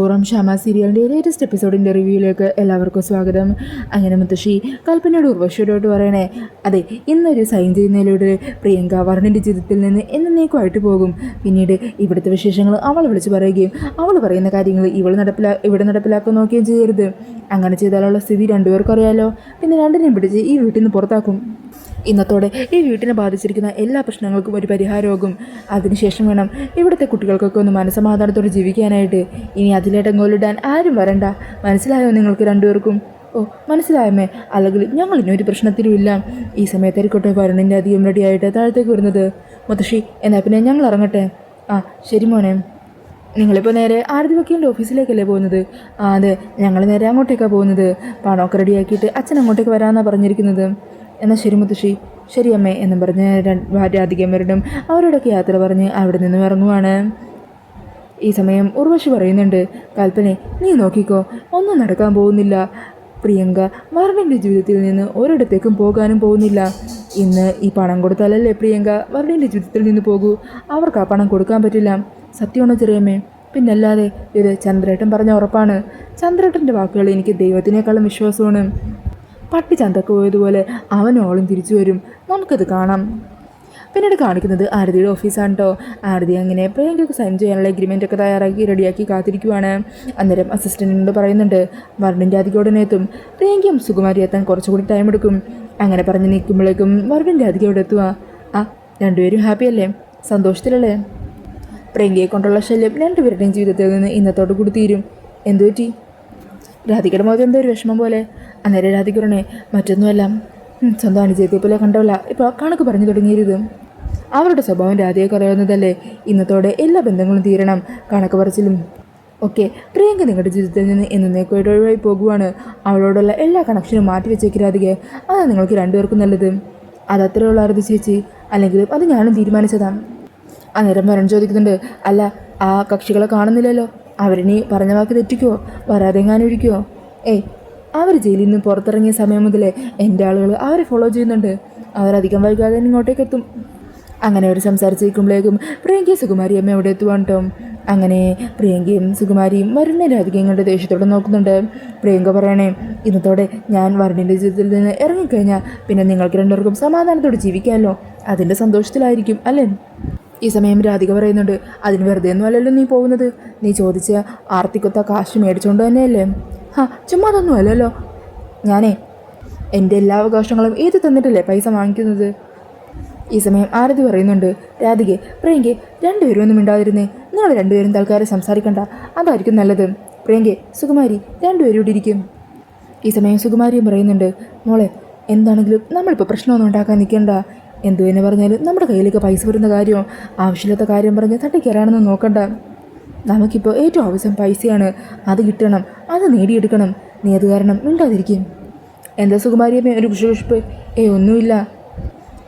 മനഃപൂർവ്വം ക്ഷമ സീരിയലിൻ്റെ ലേറ്റസ്റ്റ് എപ്പിസോഡിൻ്റെ റിവ്യൂയിലേക്ക് എല്ലാവർക്കും സ്വാഗതം. അങ്ങനെ മുത്തശ്ശി കൽപ്പനയോട് ഉർവശിയോട് പറയണേ, അതെ, ഇന്നൊരു സൈൻ ചെയ്യുന്നതിലൂടെ പ്രിയങ്ക വർണ്ണിൻ്റെ ജീവിതത്തിൽ നിന്ന് എന്നേക്കുമായിട്ട് പോകും. പിന്നീട് ഇവിടുത്തെ വിശേഷങ്ങൾ അവൾ വിളിച്ച് പറയുകയും അവൾ പറയുന്ന കാര്യങ്ങൾ ഇവിടെ നടപ്പിലാക്കാൻ നോക്കുകയും ചെയ്യരുത്. അങ്ങനെ ചെയ്താലുള്ള സ്ഥിതി രണ്ടുപേർക്കും അറിയാലോ. പിന്നെ രണ്ടിനെയും പിടിച്ച് ഈ വീട്ടിൽ നിന്ന് പുറത്താക്കും. ഇന്നത്തോടെ ഈ വീട്ടിനെ ബാധിച്ചിരിക്കുന്ന എല്ലാ പ്രശ്നങ്ങൾക്കും ഒരു പരിഹാരമാകും. അതിനുശേഷം വേണം ഇവിടുത്തെ കുട്ടികൾക്കൊക്കെ ഒന്ന് മനസ്സമാധാനത്തോടെ ജീവിക്കാനായിട്ട്. ഇനി അതിലേട്ടങ്ങോലിടാൻ ആരും വരണ്ട. മനസ്സിലായോ നിങ്ങൾക്ക് രണ്ടുപേർക്കും? ഓ, മനസ്സിലായമേ. അല്ലെങ്കിൽ ഞങ്ങൾ ഇനി ഒരു പ്രശ്നത്തിലുമില്ല. ഈ സമയത്തായിരിക്കട്ടെ വരുണിൻ്റെ അധികം റെഡിയായിട്ട് താഴത്തേക്ക് വരുന്നത്. മുത്തശ്ശി, എന്നാൽ പിന്നെ ഞങ്ങൾ ഇറങ്ങട്ടെ. ആ ശരി മോനെ. നിങ്ങളിപ്പോൾ നേരെ ആരതി വക്കീലിൻ്റെ ഓഫീസിലേക്കല്ലേ പോകുന്നത്? ആ അതെ, ഞങ്ങൾ നേരെ അങ്ങോട്ടേക്കാണ് പോകുന്നത്. പണമൊക്കെ റെഡിയാക്കിയിട്ട് അച്ഛൻ അങ്ങോട്ടേക്ക് വരാമെന്നാണ് പറഞ്ഞിരിക്കുന്നത്. എന്നാൽ ശരി മുത്തശ്ശി. ശരി അമ്മേ എന്നും പറഞ്ഞ് രാധികമ്മരും അവരോടൊക്കെ യാത്ര പറഞ്ഞ് അവിടെ നിന്നും ഇറങ്ങുവാണ്. ഈ സമയം ഉർവശി പറയുന്നുണ്ട്, കൽപ്പനെ നീ നോക്കിക്കോ, ഒന്നും നടക്കാൻ പോകുന്നില്ല. പ്രിയങ്ക വരുണിൻ്റെ ജീവിതത്തിൽ നിന്ന് ഒരിടത്തേക്കും പോകാനും പോകുന്നില്ല. ഇന്ന് ഈ പണം കൊടുത്താലല്ലേ പ്രിയങ്ക വരുണിൻ്റെ ജീവിതത്തിൽ നിന്ന് പോകൂ. അവർക്ക് ആ പണം കൊടുക്കാൻ പറ്റില്ല. സത്യമാണോ ചെറിയമ്മേ? പിന്നല്ലാതെ, ഇത് ചന്ദ്രേട്ടൻ പറഞ്ഞ ഉറപ്പാണ്. ചന്ദ്രേട്ടൻ്റെ വാക്കുകൾ എനിക്ക് ദൈവത്തിനേക്കാളും വിശ്വാസമാണ്. പട്ടി ചന്തക്ക് പോയതുപോലെ അവനോളം തിരിച്ചു വരും. നമുക്കത് കാണാം. പിന്നീട് കാണിക്കുന്നത് ആരതിയുടെ ഓഫീസാണ് കേട്ടോ. ആരതി അങ്ങനെ പ്രിയങ്കയ്ക്ക് സൈൻ ചെയ്യാനുള്ള എഗ്രിമെൻ്റൊക്കെ തയ്യാറാക്കി റെഡിയാക്കി കാത്തിരിക്കുവാണ്. അന്നേരം അസിസ്റ്റൻറ്റിനോട് പറയുന്നുണ്ട്, വരുണിൻ്റെ അധികം ഉടനെ എത്തും. പ്രിയങ്കയും സുകുമാരി എത്താൻ കുറച്ചുകൂടി ടൈം എടുക്കും. അങ്ങനെ പറഞ്ഞ് നിൽക്കുമ്പോഴേക്കും വരുണിൻ്റെ അധികം ഇവിടെ എത്തുക. ആ, രണ്ടുപേരും ഹാപ്പിയല്ലേ? സന്തോഷത്തിലല്ലേ? പ്രിയങ്കയെ കൊണ്ടുള്ള ശല്യം രണ്ടുപേരുടെയും ജീവിതത്തിൽ നിന്ന് ഇന്നത്തോടു കൂടി തീരും. എന്തു പറ്റി? രാധികയുടെ മുഖത്ത് എന്തോ ഒരു വിഷമം പോലെ. അന്നേരം രാധിക പറഞ്ഞേ, മറ്റൊന്നുമല്ല, സ്വന്തം അനുജയത്തെ പോലെ കണ്ടവല്ല ഇപ്പോൾ കണക്ക് പറഞ്ഞു തുടങ്ങിയത്. അവരുടെ സ്വഭാവം രാധികയ്ക്ക് അറിയാവുന്നതല്ലേ. ഇന്നത്തോടെ എല്ലാ ബന്ധങ്ങളും തീരണം. കണക്ക് പറച്ചിലും ഓക്കെ. പ്രിയങ്ക നിങ്ങളുടെ ജീവിതത്തിൽ നിന്ന് എന്നേക്കുമായിട്ട് ഒഴിവായി പോകുവാണ്. അവളോടുള്ള എല്ലാ കണക്ഷനും മാറ്റി വെച്ചേക്ക് രാധികയെ. അതാണ് നിങ്ങൾക്ക് രണ്ടുപേർക്കും നല്ലത്. അതത്രയുള്ള ആരതി ചേച്ചി. അല്ലെങ്കിലും അത് ഞാനും തീരുമാനിച്ചതാണ്. അന്നേരം വരൺ ചോദിക്കുന്നുണ്ട്, അല്ല, ആ കക്ഷികളെ കാണുന്നില്ലല്ലോ. അവരിനി പറഞ്ഞ വാക്ക് തെറ്റിക്കുമോ? വരാതെ എങ്ങാനും ഇരിക്കുമോ? ഏയ്, അവർ ജയിലിൽ നിന്ന് പുറത്തിറങ്ങിയ സമയം മുതലേ എൻ്റെ ആളുകൾ അവരെ ഫോളോ ചെയ്യുന്നുണ്ട്. അവരധികം വൈകാതെ ഇങ്ങോട്ടേക്ക് എത്തും. അങ്ങനെ അവർ സംസാരിച്ചിരിക്കുമ്പോഴേക്കും പ്രിയങ്കയും സുകുമാരിയും അമ്മ എവിടെ എത്തുവാണ് കേട്ടോ. അങ്ങനെ പ്രിയങ്കയും സുകുമാരിയും വരുണിനെ രാധികയും കൊണ്ട് ദേഷ്യത്തോടെ നോക്കുന്നുണ്ട്. പ്രിയങ്ക പറയണേ, ഇന്നത്തോടെ ഞാൻ വരുണിൻ്റെ ജീവിതത്തിൽ നിന്ന് ഇറങ്ങിക്കഴിഞ്ഞാൽ പിന്നെ നിങ്ങൾക്ക് രണ്ടുപേർക്കും സമാധാനത്തോടെ ജീവിക്കാമല്ലോ. അതിൻ്റെ സന്തോഷത്തിലായിരിക്കും അല്ലേ? ഈ സമയം രാധിക പറയുന്നുണ്ട്, അതിന് വെറുതെ ഒന്നും അല്ലല്ലോ നീ പോകുന്നത്. നീ ചോദിച്ച ആർത്തിക്കൊത്ത കാശ് മേടിച്ചുകൊണ്ട് തന്നെയല്ലേ? ചുമ്മാ അതൊന്നും അല്ലല്ലോ. ഞാനേ എൻ്റെ എല്ലാ അവകാശങ്ങളും ഏത് തന്നിട്ടല്ലേ പൈസ വാങ്ങിക്കുന്നത്. ഈ സമയം ആരതി പറയുന്നുണ്ട്, രാധികെ പ്രിയങ്കെ രണ്ടുപേരും ഒന്നും മിണ്ടാതിരുന്നേ. നിങ്ങൾ രണ്ടുപേരും തൽക്കാലം സംസാരിക്കണ്ട, അതായിരിക്കും നല്ലത്. പ്രിയങ്കെ, സുകുമാരി രണ്ടുപേരും ഇവിടെ ഇരിക്കും. ഈ സമയം സുകുമാരിയും പറയുന്നുണ്ട്, മോളെ എന്താണെങ്കിലും നമ്മളിപ്പോൾ പ്രശ്നമൊന്നും ഉണ്ടാക്കാൻ നിൽക്കണ്ട. എന്തു തന്നെ പറഞ്ഞാലും നമ്മുടെ കയ്യിലേക്ക് പൈസ വരുന്ന കാര്യമോ ആവശ്യമില്ലാത്ത കാര്യം പറഞ്ഞ് തട്ടിക്കയറാണെന്ന് നോക്കണ്ട. നമുക്കിപ്പോൾ ഏറ്റവും ആവശ്യം പൈസയാണ്. അത് കിട്ടണം, അത് നേടിയെടുക്കണം. നീ അത് കാരണം മിണ്ടാതിരിക്കും. എന്താ സുകുമാരിയമ്മേ ഒരു കുശുകുശുപ്പ്? ഒന്നുമില്ല.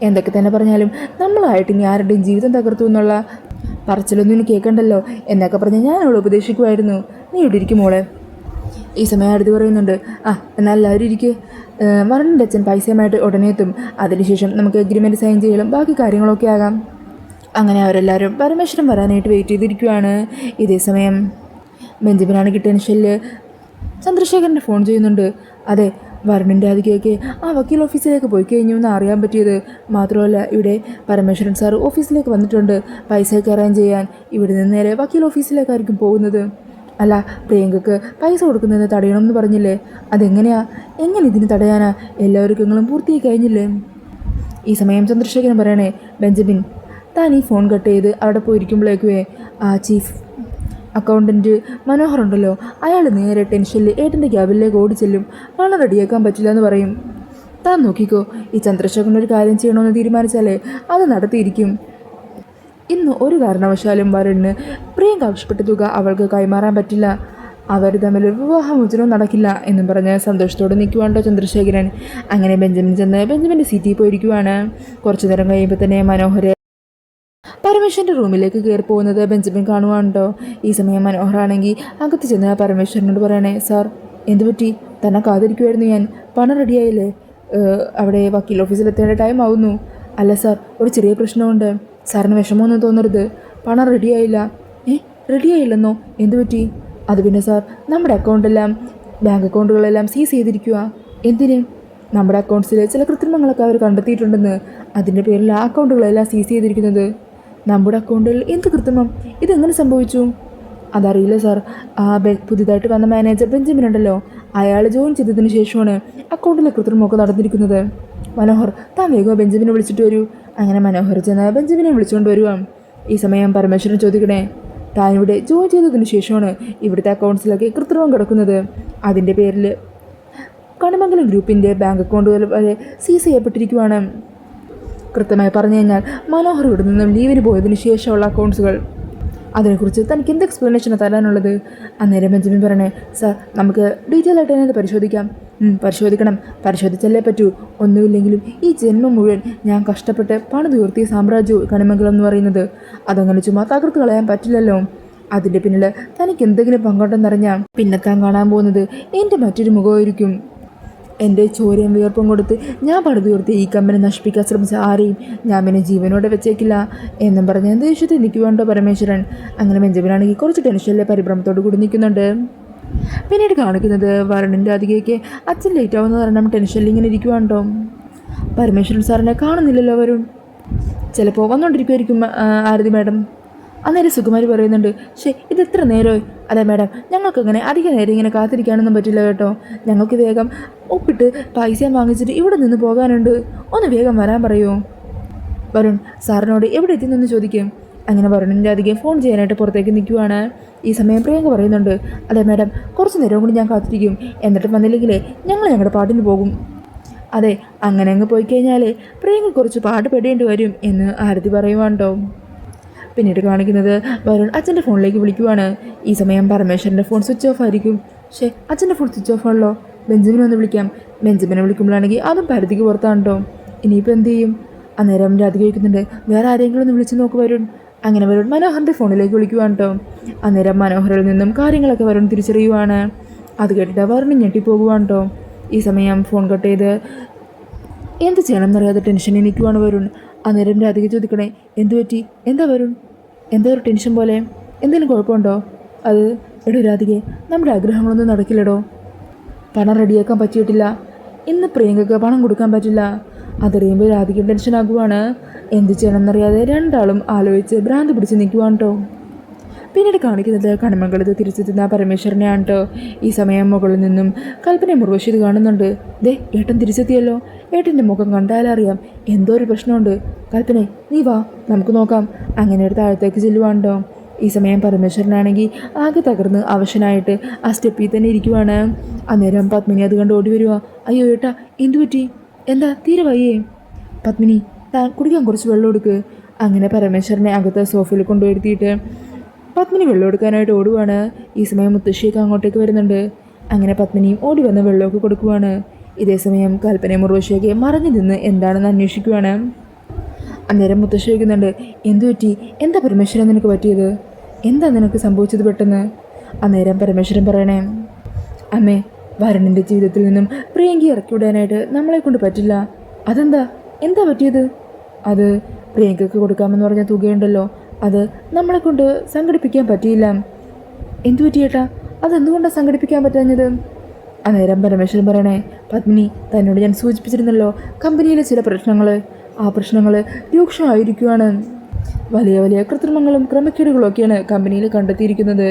എന്തൊക്കെ തന്നെ പറഞ്ഞാലും നമ്മളായിട്ട് ഇനി ആരുടെയും ജീവിതം തകർത്തു എന്നുള്ള പറച്ചിലൊന്നും ഇനി കേൾക്കണ്ടല്ലോ എന്നൊക്കെ പറഞ്ഞ് ഞാൻ അവളെ ഉപദേശിക്കുമായിരുന്നു. നീ ഇവിടെ ഇരിക്കും മോളെ. ഈ സമയം അടുത്ത് പറയുന്നുണ്ട്, എന്നാൽ എല്ലാവരും ഇരിക്കുക. വരുണിൻ്റെ അച്ഛൻ പൈസയുമായിട്ട് ഉടനെ എത്തും. അതിനുശേഷം നമുക്ക് എഗ്രിമെൻറ്റ് സൈൻ ചെയ്യലും ബാക്കി കാര്യങ്ങളൊക്കെ ആകാം. അങ്ങനെ അവരെല്ലാവരും പരമേശ്വരൻ വരാനായിട്ട് വെയിറ്റ് ചെയ്തിരിക്കുവാണ്. ഇതേ സമയം ബെഞ്ചമിനാണെങ്കിൽ ടെൻഷനിൽ ചന്ദ്രശേഖരൻ്റെ ഫോൺ ചെയ്യുന്നുണ്ട്. അതെ, വരുണിൻ്റെ അധികയൊക്കെ ആ വക്കീൽ ഓഫീസിലേക്ക് പോയി കഴിഞ്ഞു എന്ന് അറിയാൻ പറ്റിയത്. മാത്രമല്ല ഇവിടെ പരമേശ്വരൻ സാർ ഓഫീസിലേക്ക് വന്നിട്ടുണ്ട് പൈസയൊക്കെ അറേഞ്ച് ചെയ്യാൻ. ഇവിടെ നിന്ന് നേരെ വക്കീൽ ഓഫീസിലേക്കായിരിക്കും പോകുന്നത്. അല്ല, പ്രിയങ്കക്ക് പൈസ കൊടുക്കുന്നതിന് തടയണമെന്ന് പറഞ്ഞില്ലേ? അതെങ്ങനെയാ? എങ്ങനെ ഇതിന് തടയാനാ? എല്ലാ ഒരുക്കങ്ങളും പൂർത്തിയായി കഴിഞ്ഞില്ലേ? ഈ സമയം ചന്ദ്രശേഖരൻ പറയണേ, ബെഞ്ചമിൻ താൻ ഈ ഫോൺ കട്ട് ചെയ്ത് അവിടെ പോയിരിക്കുമ്പോഴേക്കുവേ ആ ചീഫ് അക്കൗണ്ടൻറ്റ് മനോഹർ ഉണ്ടല്ലോ, അയാൾ നേരെ ടെൻഷനിൽ ഏട്ടൻ്റെ ക്യാബിനിലേക്ക് ഓടിച്ചെല്ലും. പണം റെഡിയാക്കാൻ പറ്റില്ല എന്ന് പറയും. താൻ നോക്കിക്കോ, ഈ ചന്ദ്രശേഖരൻ ഒരു കാര്യം ചെയ്യണമെന്ന് തീരുമാനിച്ചാലേ അത് നടത്തിയിരിക്കും. ഇന്ന് ഒരു കാരണവശാലും വരുണിന് പ്രിയങ്ക ആവശ്യപ്പെട്ട തുക അവൾക്ക് കൈമാറാൻ പറ്റില്ല. അവർ തമ്മിൽ വിവാഹമോചനവും നടക്കില്ല എന്നും പറഞ്ഞ് സന്തോഷത്തോടെ നിൽക്കുവാണ്ടോ ചന്ദ്രശേഖരൻ. അങ്ങനെ ബെഞ്ചമിൻ ചെന്ന് ബെഞ്ചമിൻ്റെ സീറ്റിൽ പോയിരിക്കുവാണ്. കുറച്ചു നേരം കഴിയുമ്പോൾ തന്നെ മനോഹർ പരമേശ്വരൻ്റെ റൂമിലേക്ക് കയറി പോകുന്നത് ബെഞ്ചമിൻ കാണുവാണ്ടോ. ഈ സമയം മനോഹറാണെങ്കിൽ അകത്ത് ചെന്ന് പരമേശ്വരനോട് പറയണേ, സാർ എന്തു പറ്റി? തന്നെ കാത്തിരിക്കുമായിരുന്നു ഞാൻ. പണം റെഡിയായില്ലേ? അവിടെ വക്കീൽ ഓഫീസിലെത്തേണ്ട ടൈം ആവുന്നു. അല്ല സാർ, ഒരു ചെറിയ പ്രശ്നമുണ്ട്. സാറിന് വിഷമമൊന്നും തോന്നരുത്. പണം റെഡിയായില്ല. റെഡിയായില്ലെന്നോ? എന്തു പറ്റി? അത് പിന്നെ സാർ, നമ്മുടെ ബാങ്ക് അക്കൗണ്ടുകളെല്ലാം സീസ് ചെയ്തിരിക്കുക. എന്തിന്? നമ്മുടെ അക്കൗണ്ട്സിൽ ചില കൃത്രിമങ്ങളൊക്കെ അവർ കണ്ടെത്തിയിട്ടുണ്ടെന്ന്. അതിൻ്റെ പേരിൽ ആ അക്കൗണ്ടുകളെല്ലാം സീസ് ചെയ്തിരിക്കുന്നത്. നമ്മുടെ അക്കൗണ്ടിൽ എന്ത് കൃത്രിമം? ഇതെങ്ങനെ സംഭവിച്ചു? അതറിയില്ല സാർ. പുതിയതായിട്ട് വന്ന മാനേജർ ബെഞ്ചമിൻ ഉണ്ടല്ലോ, അയാൾ ജോയിൻ ചെയ്തതിന് ശേഷമാണ് അക്കൗണ്ടിലെ കൃത്രിമമൊക്കെ നടന്നിരിക്കുന്നത്. മനോഹർ, താൻ വേഗം ബെഞ്ചമിനെ വിളിച്ചിട്ട് വരൂ. അങ്ങനെ മനോഹർ ചെന്ന് ബെഞ്ചമിനെ വിളിച്ചുകൊണ്ട് വരുവാ. ഈ സമയം പരമേശ്വരൻ ചോദിക്കണേ, താൻ ഇവിടെ ജോയിൻ ചെയ്തതിന് ശേഷമാണ് ഇവിടുത്തെ അക്കൗണ്ട്സിലൊക്കെ കൃത്രിമം കിടക്കുന്നത്. അതിൻ്റെ പേരിൽ കണിമംഗലം ഗ്രൂപ്പിൻ്റെ ബാങ്ക് അക്കൗണ്ടുകൾ വരെ സീസ് ചെയ്യപ്പെട്ടിരിക്കുവാണ്. കൃത്യമായി പറഞ്ഞു കഴിഞ്ഞാൽ മനോഹർ ഇവിടെ നിന്നും ലീവിന് പോയതിന് ശേഷമുള്ള അക്കൗണ്ട്സുകൾ. അതിനെക്കുറിച്ച് തനിക്ക് എന്ത് എക്സ്പ്ലനേഷനാണ് തരാനുള്ളത്? അന്നേരം ബെഞ്ചമിൻ പറയണേ, സാർ നമുക്ക് ഡീറ്റെയിൽ ആയിട്ട് തന്നെ പരിശോധിക്കാം. പരിശോധിക്കണം, പരിശോധിച്ചല്ലേ പറ്റൂ. ഒന്നുമില്ലെങ്കിലും ഈ ജന്മം മുഴുവൻ ഞാൻ കഷ്ടപ്പെട്ട് പണിതുയർത്തിയ സാമ്രാജ്യവും കണിമംഗലം എന്ന് പറയുന്നത്, അതങ്ങനെ ചുമ്മാ തകർത്ത് കളയാൻ പറ്റില്ലല്ലോ. അതിൻ്റെ പിന്നിൽ തനിക്ക് എന്തെങ്കിലും പങ്കുണ്ടെന്നറിഞ്ഞാൽ പിന്നെ താൻ കാണാൻ പോകുന്നത് എൻ്റെ മറ്റൊരു മുഖമായിരിക്കും. എൻ്റെ ചോരയും വിയർപ്പും കൊടുത്ത് ഞാൻ പണിതുയർത്തി ഈ കമ്പനി നശിപ്പിക്കാൻ ശ്രമിച്ച ആരെയും ഞാൻ പിന്നെ ജീവനോടെ വെച്ചേക്കില്ല എന്നും പറഞ്ഞ് ദേഷ്യത്തിൽ നിൽക്കുവാണ്ടോ പരമേശ്വരൻ. അങ്ങനെ ബെഞ്ചമിനാണെങ്കിൽ കുറച്ച് ടെൻഷനിലെ പരിഭ്രമത്തോട് കൂടി നിൽക്കുന്നുണ്ട്. പിന്നീട് കാണിക്കുന്നത് വരുണിൻ്റെ അധികയ്ക്ക് അച്ഛൻ ലേറ്റ് ആവുന്ന കാരണം ടെൻഷനിൽ ഇങ്ങനെ ഇരിക്കുവാണ്ടോ. പരമേശ്വരൻ സാറിനെ കാണുന്നില്ലല്ലോ വരുൺ. ചിലപ്പോൾ വന്നുകൊണ്ടിരിക്കുമായിരിക്കും ആരതി മാഡം. അന്നേരം സുകുമാരി പറയുന്നുണ്ട്, ഇത് എത്ര നേരമായി? അതെ മാഡം, ഞങ്ങൾക്കങ്ങനെ അധിക നേരം ഇങ്ങനെ കാത്തിരിക്കാനൊന്നും പറ്റില്ല കേട്ടോ. ഞങ്ങൾക്ക് വേഗം ഒപ്പിട്ട് പൈസ വാങ്ങിച്ചിട്ട് ഇവിടെ നിന്ന് പോകാനുണ്ട്. ഒന്ന് വേഗം വരാൻ പറയുമോ? വരുൺ സാറിനോട് എവിടെ എത്തിയെന്നൊന്ന് ചോദിക്കും. അങ്ങനെ വരുണിൻ്റെ അധികം ഫോൺ ചെയ്യാനായിട്ട് പുറത്തേക്ക് നിൽക്കുവാണ്. ഈ സമയം പ്രിയങ്ക പറയുന്നുണ്ട്, അതെ മാഡം, കുറച്ച് നേരം കൂടി ഞാൻ കാത്തിരിക്കും. എന്നിട്ട് വന്നില്ലെങ്കിലേ ഞങ്ങൾ ഞങ്ങളുടെ പാട്ടിന് പോകും. അതെ, അങ്ങനെ അങ്ങ് പോയി കഴിഞ്ഞാൽ പ്രിയങ്ക കുറച്ച് പാട്ട് പെടേണ്ടി വരും എന്ന് ആരതി പറയുവാണ്ടോ. പിന്നീട് കാണിക്കുന്നത് വരുൺ അച്ഛൻ്റെ ഫോണിലേക്ക് വിളിക്കുവാണ്. ഈ സമയം പരമേശ്വരൻ്റെ ഫോൺ സ്വിച്ച് ഓഫ് ആയിരിക്കും. അച്ഛൻ്റെ ഫോൺ സ്വിച്ച് ഓഫ് ആണല്ലോ. ബെഞ്ചമിനെ ഒന്ന് വിളിക്കാം. ബെഞ്ചമിനെ വിളിക്കുമ്പോഴാണെങ്കിൽ അതും പരിധിക്ക് പുറത്താണ്ടോ. ഇനിയിപ്പോൾ എന്ത് ചെയ്യും? അന്നേരം രാധിക ചോദിക്കുന്നുണ്ട്, വേറെ ആരെങ്കിലും ഒന്ന് വിളിച്ച് നോക്ക് വരുൺ. അങ്ങനെ വരുൺ മനോഹറിൻ്റെ ഫോണിലേക്ക് വിളിക്കുവാണ് കേട്ടോ. അന്നേരം മനോഹറിൽ നിന്നും കാര്യങ്ങളൊക്കെ വരുൺ തിരിച്ചറിയുവാണ്. അത് കേട്ടിട്ട് വരുൺ ഞെട്ടിപ്പോകുവാണ് കേട്ടോ. ഈ സമയം ഫോൺ കട്ട് ചെയ്ത് എന്ത് ചെയ്യണം എന്നറിയാതെ ടെൻഷനിൽ നിൽക്കുവാണ് വരുൺ. അന്നേരം രാധിക ചോദിക്കണേ, എന്തു പറ്റി? എന്താ വരുൺ? എന്താ ഒരു ടെൻഷൻ പോലെ? എന്തെങ്കിലും കുഴപ്പമുണ്ടോ? അത് എടോ രാധികെ, നമ്മുടെ ആഗ്രഹങ്ങളൊന്നും നടക്കില്ലടോ. പണം റെഡിയാക്കാൻ പറ്റിയിട്ടില്ല. ഇന്ന് പ്രിയങ്കയ്ക്ക് പണം കൊടുക്കാൻ പറ്റില്ല. അതറിയുമ്പോൾ രാധിക ടെൻഷനാകുവാണ്. എന്ത് ചെയ്യണം എന്നറിയാതെ രണ്ടാളും ആലോചിച്ച് ഭ്രാന്ത് പിടിച്ച് നിൽക്കുവാണ് കേട്ടോ. പിന്നീട് കാണിക്കുന്നത് കണിമംഗലത്ത് തിരിച്ചെത്തുന്ന പരമേശ്വരനെയാണ് കേട്ടോ. ഈ സമയം മുകളിൽ നിന്നും കൽപ്പന മുർവശി കാണുന്നുണ്ട്. ദേ, ഏട്ടൻ തിരിച്ചെത്തിയല്ലോ. ഏട്ടൻ്റെ മുഖം കണ്ടാലറിയാം എന്തോ ഒരു പ്രശ്നമുണ്ട്. കൽപ്പനെ, നീ വാ, നമുക്ക് നോക്കാം. അങ്ങനെ ഒരു താഴത്തേക്ക് ചെല്ലുവാണ്ടോ. ഈ സമയം പരമേശ്വരനാണെങ്കിൽ ആകെ തകർന്ന് അവശനായിട്ട് ആ സ്റ്റെപ്പിൽ തന്നെ ഇരിക്കുവാണ്. അന്നേരം പത്മിനി അത് കണ്ട് ഓടി വരുവാ. അയ്യോ ഏട്ടാ, എന്തു പറ്റി? എന്താ തീരെ വയ്യേ? പത്മിനി, താൻ കുടിക്കാൻ കുറച്ച് വെള്ളം എടുക്ക്. അങ്ങനെ പരമേശ്വരനെ അകത്ത് സോഫയിൽ കൊണ്ടുവരുത്തിയിട്ട് പത്മിനി വെള്ളം എടുക്കാനായിട്ട് ഓടുവാണ്. ഈ സമയം മുത്തശ്ശിയൊക്കെ അങ്ങോട്ടേക്ക് വരുന്നുണ്ട്. അങ്ങനെ പത്മിനിയും ഓടി വന്ന് വെള്ളമൊക്കെ കൊടുക്കുവാണ്. ഇതേസമയം കൽപ്പനയും മുർവശിയൊക്കെ മറഞ്ഞു നിന്ന് എന്താണെന്ന് അന്വേഷിക്കുവാണ്. അന്നേരം മുത്തശ്ശി ചോദിക്കുന്നുണ്ട്, എന്തു പറ്റി? എന്താ പരമേശ്വരൻ നിനക്ക് പറ്റിയത്? എന്താ നിനക്ക് സംഭവിച്ചത് പെട്ടെന്ന്? അന്നേരം പരമേശ്വരൻ പറയണേ, അമ്മേ, വരുണിൻ്റെ ജീവിതത്തിൽ നിന്നും പ്രിയങ്കി ഇറക്കി വിടാനായിട്ട് നമ്മളെ കൊണ്ട് പറ്റില്ല. അതെന്താ? എന്താ പറ്റിയത്? അത് പ്രിയങ്കയ്ക്ക് കൊടുക്കാമെന്ന് പറഞ്ഞ തുകയുണ്ടല്ലോ, അത് നമ്മളെ കൊണ്ട് സംഘടിപ്പിക്കാൻ പറ്റിയില്ല. എന്തു പറ്റിയേട്ടാ? അതെന്തുകൊണ്ടാണ് സംഘടിപ്പിക്കാൻ പറ്റാഞ്ഞത്? അന്നേരം പരമേശ്വരൻ പറയണേ, പത്മിനി, തന്നോട് ഞാൻ സൂചിപ്പിച്ചിരുന്നല്ലോ കമ്പനിയിലെ ചില പ്രശ്നങ്ങൾ. ആ പ്രശ്നങ്ങൾ രൂക്ഷമായിരിക്കുകയാണ്. വലിയ വലിയ കൃത്രിമങ്ങളും ക്രമക്കേടുകളും ഒക്കെയാണ് കമ്പനിയിൽ കണ്ടെത്തിയിരിക്കുന്നത്.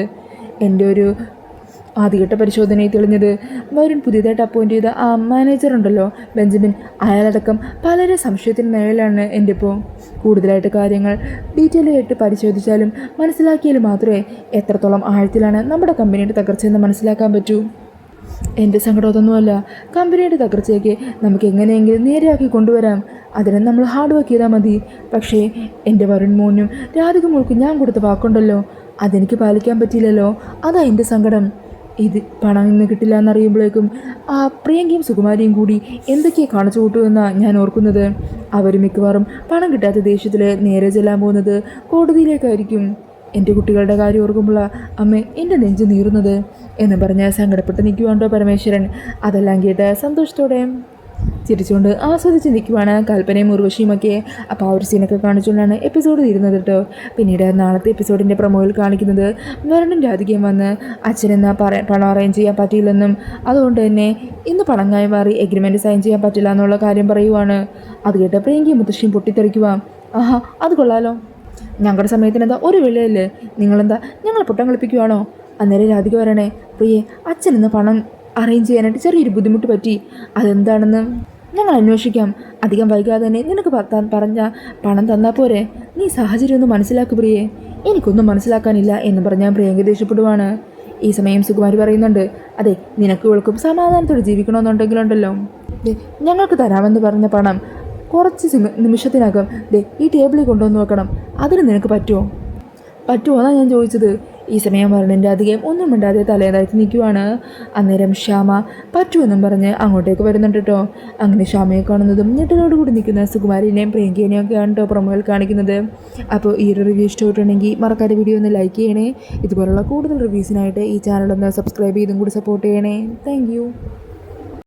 എൻ്റെ ഒരു ആദ്യഘട്ട പരിശോധനയിൽ തെളിഞ്ഞത് വരുൺ പുതിയതായിട്ട് അപ്പോയിൻ്റ് ചെയ്ത ആ മാനേജർ ഉണ്ടല്ലോ ബെഞ്ചമിൻ, അയാളടക്കം പലരെ സംശയത്തിന് നിഴലാണ്. എൻ്റെ ഇപ്പോൾ കൂടുതലായിട്ട് കാര്യങ്ങൾ ഡീറ്റെയിൽ ആയിട്ട് പരിശോധിച്ചാലും മനസ്സിലാക്കിയാലും മാത്രമേ എത്രത്തോളം ആഴത്തിലാണ് നമ്മുടെ കമ്പനിയുടെ തകർച്ചയെന്ന് മനസ്സിലാക്കാൻ പറ്റൂ. എൻ്റെ സങ്കടം അതൊന്നുമല്ല. കമ്പനിയുടെ തകർച്ചയ്ക്ക് നമുക്ക് എങ്ങനെയെങ്കിലും നേരെയാക്കി കൊണ്ടുവരാം. അതിന് നമ്മൾ ഹാർഡ് വർക്ക് ചെയ്താൽ മതി. പക്ഷേ എൻ്റെ വരുൺ മോനും രാധിക മോൾക്കും ഞാൻ കൊടുത്ത വാക്കുണ്ടല്ലോ, അതെനിക്ക് പാലിക്കാൻ പറ്റിയില്ലല്ലോ. അതാ എൻ്റെ സങ്കടം. ഇത് പണം ഇന്ന് കിട്ടില്ല എന്നറിയുമ്പോഴേക്കും ആ പ്രിയങ്കയും സുകുമാരിയും കൂടി എന്തൊക്കെയാണ് കാണിച്ചു കൂട്ടുമെന്നാണ് ഞാൻ ഓർക്കുന്നത്. അവർ മിക്കവാറും പണം കിട്ടാത്ത ദേഷ്യത്തിൽ നേരെ ചെല്ലാൻ പോകുന്നത് കോടതിയിലേക്കായിരിക്കും. എൻ്റെ കുട്ടികളുടെ കാര്യം ഓർക്കുമ്പോഴാണ് അമ്മ എൻ്റെ നെഞ്ച് നീറുന്നത് എന്ന് പറഞ്ഞ് സങ്കടപ്പെട്ട് നിൽക്കുവാണ്ടോ പരമേശ്വരൻ. അതെല്ലാം കേട്ട് സന്തോഷത്തോടെ ചിരിച്ചുകൊണ്ട് ആസ്വദിച്ച് നിൽക്കുവാണ് കൽപ്പനയും ഉർവശിയുമൊക്കെ. അപ്പോൾ ആ ഒരു സീനൊക്കെ കാണിച്ചുകൊണ്ടാണ് എപ്പിസോഡ് തീരുന്നത് കേട്ടോ. പിന്നീട് നാളത്തെ എപ്പിസോഡിൻ്റെ പ്രൊമോയിൽ കാണിക്കുന്നത് വരണും രാധികയും വന്ന് അച്ഛനെന്നാ പണം അറേഞ്ച് ചെയ്യാൻ പറ്റിയില്ലെന്നും അതുകൊണ്ട് തന്നെ ഇന്ന് പണം മാറി എഗ്രിമെൻറ്റ് സൈൻ ചെയ്യാൻ പറ്റില്ല എന്നുള്ള കാര്യം പറയുവാണ്. അത് കേട്ട പ്രിയങ്കയും മുത്തശ്ശിയും പൊട്ടിത്തെറിക്കുക. ആഹാ, അത് കൊള്ളാലോ, ഞങ്ങളുടെ സമയത്തിനെന്താ ഒരു വിലയല്ലേ, നിങ്ങളെന്താ ഞങ്ങളെ പൊട്ടം കളിപ്പിക്കുവാണോ? അന്നേരം രാധിക പറയണേ, പ്രിയേ അച്ഛനെന്ന് പണം അറേഞ്ച് ചെയ്യാനായിട്ട് ചെറിയൊരു ബുദ്ധിമുട്ട് പറ്റി, അതെന്താണെന്ന് ഞങ്ങൾ അന്വേഷിക്കാം. അധികം വൈകാതെ തന്നെ നിനക്ക് പറഞ്ഞ പണം തന്നാൽ പോരെ, നീ സാഹചര്യം ഒന്ന് മനസ്സിലാക്കു പ്രിയേ. എനിക്കൊന്നും മനസ്സിലാക്കാനില്ല എന്ന് പറഞ്ഞാൽ പ്രിയങ്ക ദേഷ്യപ്പെടുവാണ്. ഈ സമയം സുകുമാരി പറയുന്നുണ്ട്, അതെ നിനക്ക് ഇവൾക്കും സമാധാനത്തോടെ ജീവിക്കണമെന്നുണ്ടെങ്കിലുണ്ടല്ലോ, ഞങ്ങൾക്ക് തരാമെന്ന് പറഞ്ഞ പണം കുറച്ച് നിമിഷത്തിനകം ഈ ടേബിളിൽ കൊണ്ടുവന്ന് വെക്കണം. അതിന് നിനക്ക് പറ്റുമോ എന്നാണ് ഞാൻ ചോദിച്ചത്. ഈ സമയം വരണൻ്റെ അധികം ഒന്നും മിണ്ടാതെ തലേതാഴ്ത്തി നിൽക്കുവാണ്. അന്നേരം ശ്യാമ പറ്റുമെന്നും പറഞ്ഞ് അങ്ങോട്ടേക്ക് വരുന്നുണ്ട് കേട്ടോ. അങ്ങനെ ശ്യാമയെ കാണുന്നതും ഞെട്ടലോടുകൂടി നിൽക്കുന്ന സുകുമാരിനെയും പ്രിയങ്കേനെയും ഒക്കെയാണ് കേട്ടോ പ്രൊമോയിൽ കാണിക്കുന്നത്. അപ്പോൾ ഈ ഒരു റിവ്യൂ ഇഷ്ടപ്പെട്ടുണ്ടെങ്കിൽ മറക്കാതെ വീഡിയോ ഒന്ന് ലൈക്ക് ചെയ്യണേ. ഇതുപോലുള്ള കൂടുതൽ റിവ്യൂസിനായിട്ട് ഈ ചാനലൊന്ന് സബ്സ്ക്രൈബ് ചെയ്തും കൂടി സപ്പോർട്ട് ചെയ്യണേ. താങ്ക്